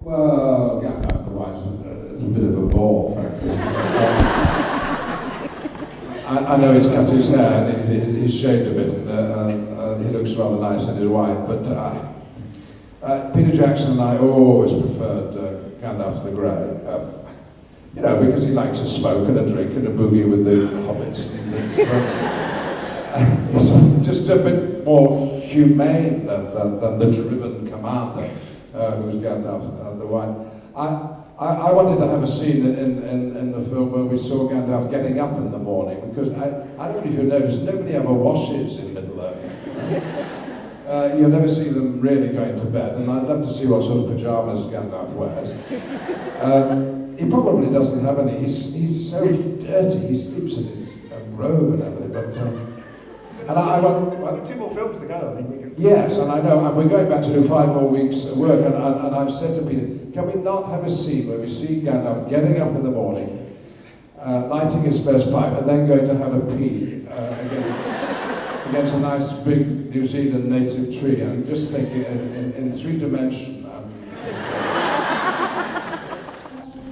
Well, Gandalf the White is a bit of a bore, frankly. I know he's cut his hair and he's shaved a bit, and he looks rather nice in his white, but Peter Jackson and I always preferred Gandalf the Grey. You know, because he likes a smoke and a drink and a boogie with the hobbits. It's just a bit more humane than the driven commander who's Gandalf the White. I wanted to have a scene in the film where we saw Gandalf getting up in the morning, because I don't know if you've noticed, nobody ever washes in Middle-earth. You'll never see them really going to bed, and I'd love to see what sort of pyjamas Gandalf wears. He probably doesn't have any. He's so dirty. He sleeps in his robe and everything. But and I want 2 more films to go. I mean, we can. Yes, and I know. And we're going back to do 5 more weeks of work. And I've said to Peter, can we not have a scene where we see Gandalf getting up in the morning, lighting his first pipe, and then going to have a pee against a nice big New Zealand native tree? And just thinking in 3 dimensions.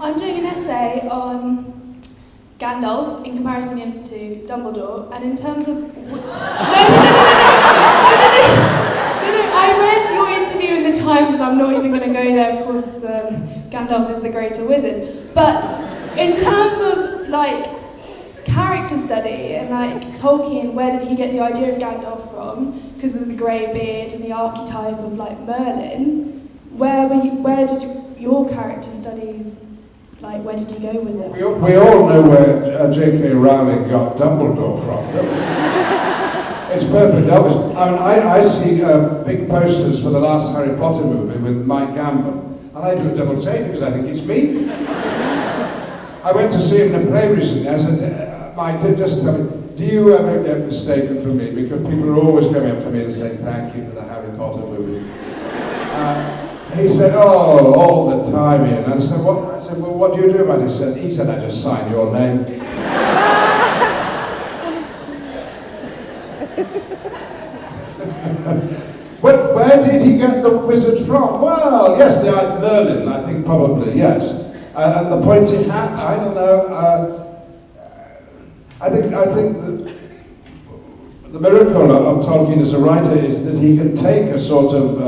I'm doing an essay on Gandalf in comparison him to Dumbledore, and in terms of... No, I read your interview in the Times, and I'm not even going to go there. Of course, Gandalf is the greater wizard. But in terms of, like, character study and, like, Tolkien, where did he get the idea of Gandalf from? Because of the grey beard and the archetype of, like, Merlin. Where did your character studies... Like, where did you go with it? We all know where J.K. Rowling got Dumbledore from. It's perfectly obvious. I mean, I see big posters for the last Harry Potter movie with Mike Gambon, and I do a double take because I think it's me. I went to see him in a play recently. I said, Mike, just tell me, do you ever get mistaken for me? Because people are always coming up to me and saying thank you for the Harry Potter movie. He said, oh, all the time, Ian. And I said, what? I said, well, what do you do about it? He said, I just sign your name. Where did he get the wizard from? Well, yes, the Merlin, I think probably, yes. And the pointy hat, I don't know. I think that the miracle of Tolkien as a writer is that he can take a sort of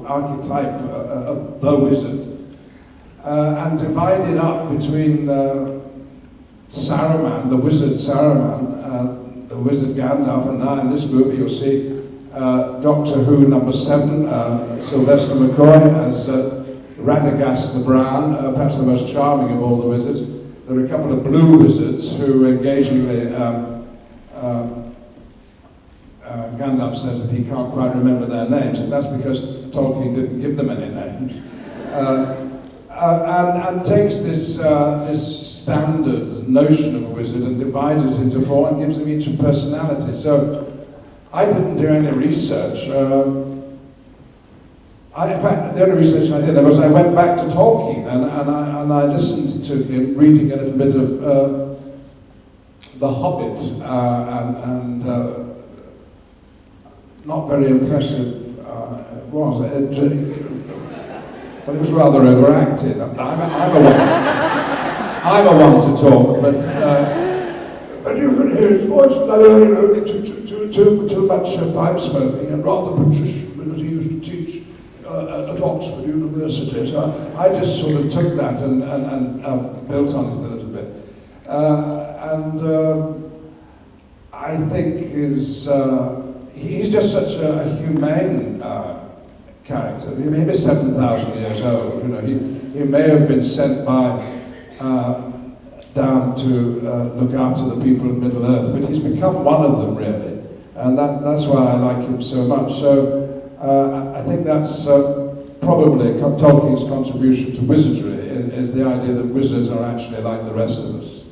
archetype of the wizard and divide it up between Saruman, the wizard Saruman, the wizard Gandalf, and now in this movie you'll see Doctor Who number 7, Sylvester McCoy as Radagast the Brown, perhaps the most charming of all the wizards. There are a couple of blue wizards who engagingly Gandalf says that he can't quite remember their names, and that's because Tolkien didn't give them any names. And takes this standard notion of a wizard and divides it into 4 and gives them each a personality. So I didn't do any research. In fact, the only research I did was I went back to Tolkien and I listened to him reading a little bit of The Hobbit and not very impressive it was. But it was rather overacted. I'm a one to talk, but you could hear his voice. Too much pipe smoking and rather patrician because he used to teach at Oxford University. So I just sort of took that and built on it a little bit. I think he's just such a humane character. He may be 7,000 years old. You know, he may have been sent by down to look after the people of Middle Earth, but he's become one of them really, and that's why I like him so much. So I think that's probably Tolkien's contribution to wizardry is the idea that wizards are actually like the rest of us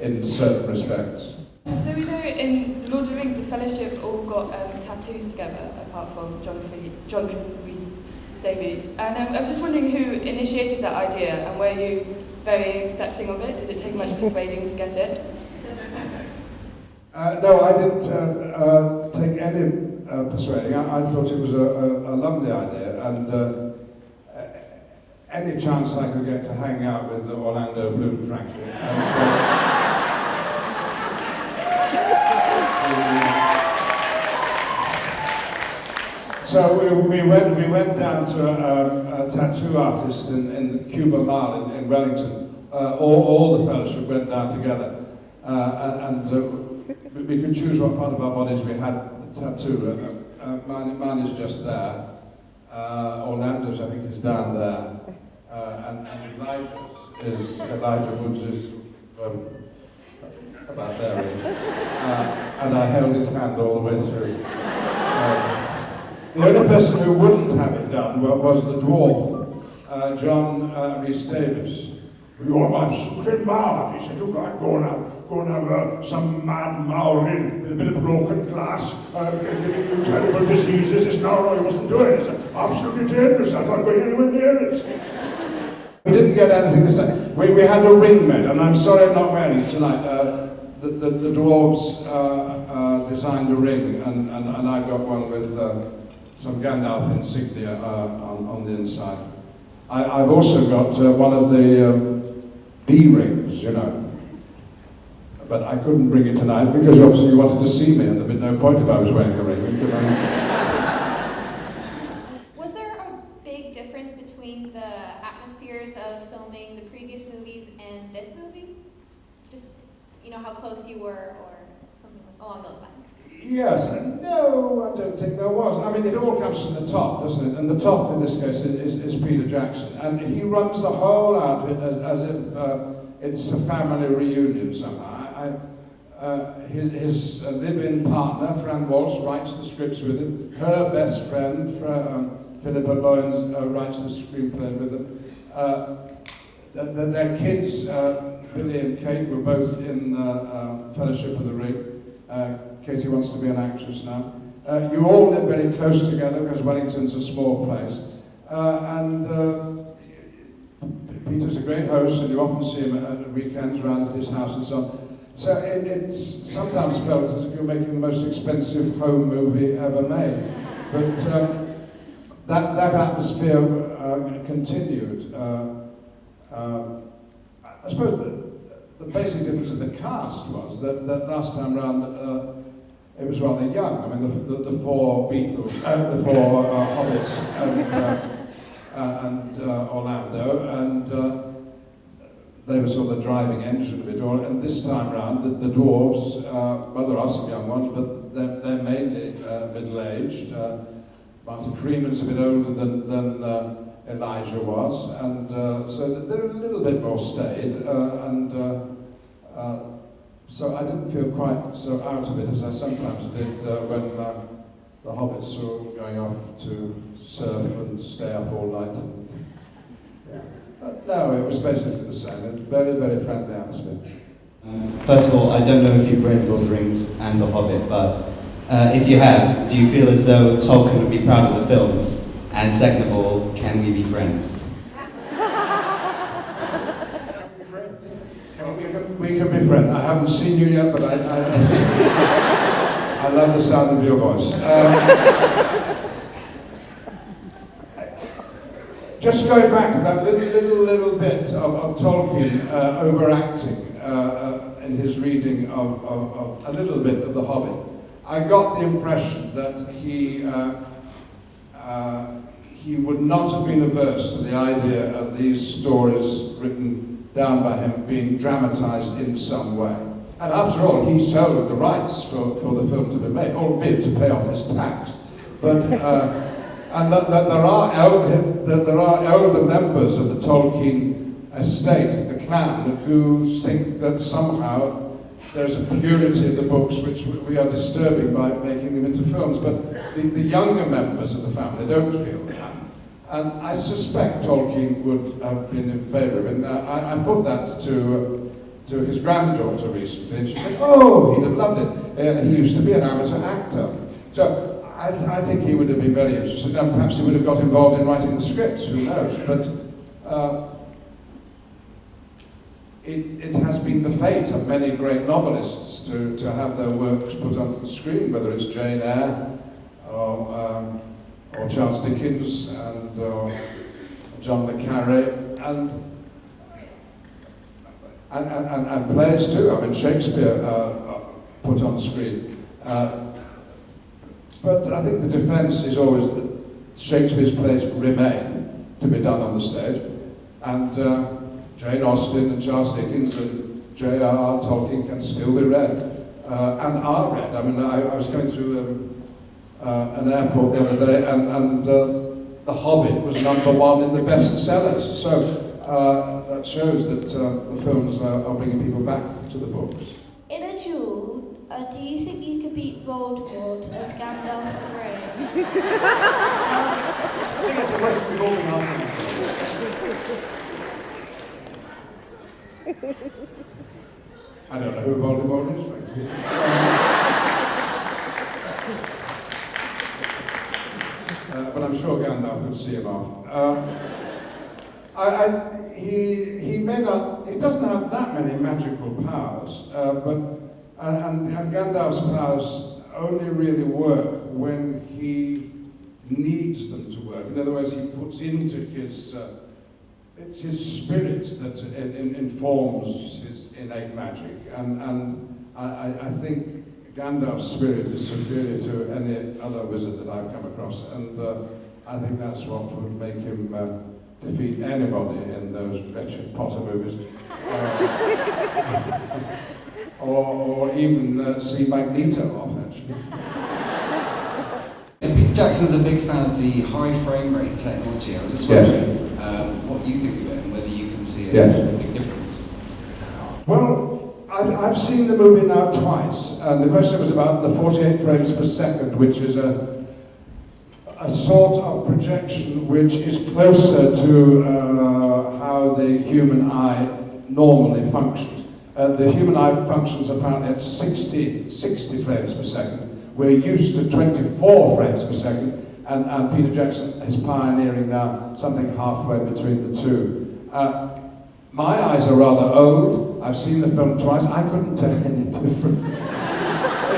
in certain respects. So we know in The Lord of the Rings, the Fellowship all got tattoos together, apart from Jonathan Rhys Davies. And I was just wondering who initiated that idea, and were you very accepting of it? Did it take much persuading to get it? No, I didn't take any persuading. I thought it was a lovely idea, and any chance I could get to hang out with Orlando Bloom, frankly. So we went down to a tattoo artist in the Cuba Mall in Wellington. All the fellowship went down together, and we could choose what part of our bodies we had the tattoo. Mine is just there. Orlando's, I think, is down there, and Elijah Woods is about there, really. And I held his hand all the way through. The only person who wouldn't have it done was the dwarf, John Rhys Davis. "You're my supreme mad," he said. "You can't go and have some mad Maori with a bit of broken glass, giving you terrible diseases. It's no, you mustn't do it. It's absolutely dangerous. I'm not going anywhere near it." We didn't get anything this time. We had a ring made, and I'm sorry I'm not wearing it tonight. The dwarves designed a ring, and I got one with some Gandalf insignia on the inside. I've also got one of the B-rings, you know. But I couldn't bring it tonight because obviously you wanted to see me, and there'd be no point if I was wearing a ring. Was there a big difference between the atmospheres of filming the previous movies and this movie? Just, you know, how close you were or something along those lines? Yes, and no, I don't think there was. I mean, it all comes from the top, doesn't it? And the top, in this case, is Peter Jackson. And he runs the whole outfit as if it's a family reunion somehow. His live-in partner, Fran Walsh, writes the scripts with him. Her best friend, Philippa Bowens, writes the screenplay with them. Their kids, Billy and Kate, were both in Fellowship of the Ring. Katie wants to be an actress now. You all live very close together because Wellington's a small place. And Peter's a great host, and you often see him at weekends around at his house and so on. So it's sometimes felt as if you're making the most expensive home movie ever made. But that atmosphere continued. I suppose the basic difference in the cast was that last time round it was rather young. I mean, the four Beatles, the four Hobbits, and Orlando, and they were sort of the driving engine of it all. And this time round, the dwarves, well, there are some young ones, but they're mainly middle-aged. Martin Freeman's a bit older than Elijah was, and so they're a little bit more staid, so I didn't feel quite so out of it as I sometimes did when the hobbits were going off to surf and stay up all night. And, yeah. But no, it was basically the same. A very, very friendly atmosphere. First of all, I don't know if you've read Lord of the Rings and The Hobbit, but if you have, do you feel as though Tolkien would be proud of the films? And second of all, can we be friends? We can be friends. I haven't seen you yet, but I love the sound of your voice. Just going back to that little bit of Tolkien overacting in his reading of a little bit of The Hobbit, I got the impression that he would not have been averse to the idea of these stories written down by him being dramatised in some way. And after all, he sold the rights for the film to be made, albeit to pay off his tax. But and that there are elder members of the Tolkien estate, the clan, who think that somehow there's a purity in the books which we are disturbing by making them into films. But the younger members of the family don't feel that. And I suspect Tolkien would have been in favour of it. I put that to his granddaughter recently, and she said, "Oh, he'd have loved it. He used to be an amateur actor." So I think he would have been very interested, and perhaps he would have got involved in writing the scripts, who knows. But it has been the fate of many great novelists to have their works put onto the screen, whether it's Jane Eyre or Charles Dickens and John le Carré, and plays too. I mean, Shakespeare put on screen. But I think the defence is always that Shakespeare's plays remain to be done on the stage, and Jane Austen and Charles Dickens and J.R.R. Tolkien can still be read, and are read. I mean, I was going through an airport the other day, and The Hobbit was #1 in the bestsellers. So that shows that the films are bringing people back to the books. In a duel, do you think you could beat Voldemort as Gandalf the Grey? I think that's the question we've all been asking ourselves. I don't know who Voldemort is, frankly. But I'm sure Gandalf could see him off. He may not. He doesn't have that many magical powers, and Gandalf's powers only really work when he needs them to work. In other words, he puts into his. It's his spirit that informs his innate magic, and I think Gandalf's spirit is superior to any other wizard that I've come across, and I think that's what would make him defeat anybody in those wretched Potter movies, or even see Magneto off, actually. Peter Jackson's a big fan of the high frame rate technology. I was just wondering what you think of it and whether you can see a big difference. Well, I've seen the movie now twice, and the question was about the 48 frames per second, which is a sort of projection which is closer to how the human eye normally functions. The human eye functions apparently at 60 frames per second. We're used to 24 frames per second, and Peter Jackson is pioneering now something halfway between the two. My eyes are rather old. I've seen the film twice. I couldn't tell any difference.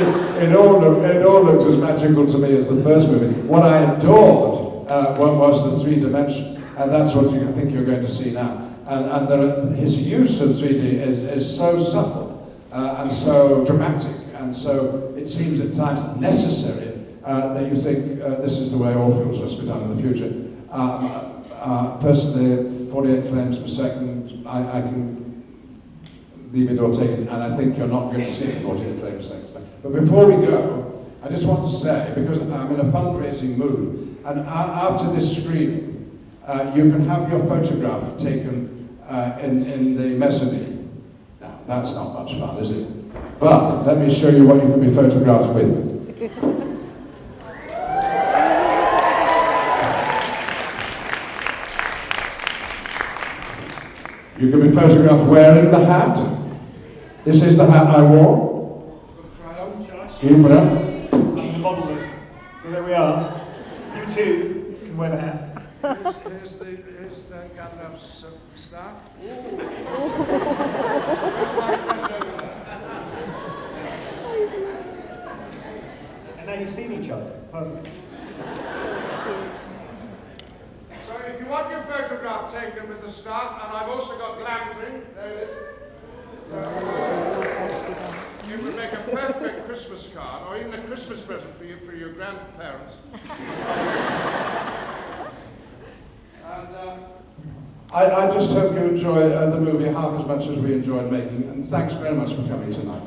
It all looked as magical to me as the first movie. What I adored was the 3 dimension, and that's what I think you're going to see now. And his use of 3D is so subtle and so dramatic, and so it seems at times necessary that you think this is the way all films must be done in the future. Personally, 48 frames per second, I can leave it or take it, and I think you're not going to see it 48 frames per second. But before we go, I just want to say, because I'm in a fundraising mood, and after this screening, you can have your photograph taken in the mezzanine. Now, that's not much fun, is it? But let me show you what you can be photographed with. You can be photographed wearing the hat. This is the hat I wore. Try it on. Can you put it up? I'm the model. So there we are. You too can wear the hat. Here's the Gandalf's staff. And now you've seen each other. Perfect. So if you want your photograph taken with the staff, and I've also got Glamdring, there it is. It would make a perfect Christmas card, or even a Christmas present for your grandparents. And I just hope you enjoy the movie half as much as we enjoyed making it, and thanks very much for coming tonight.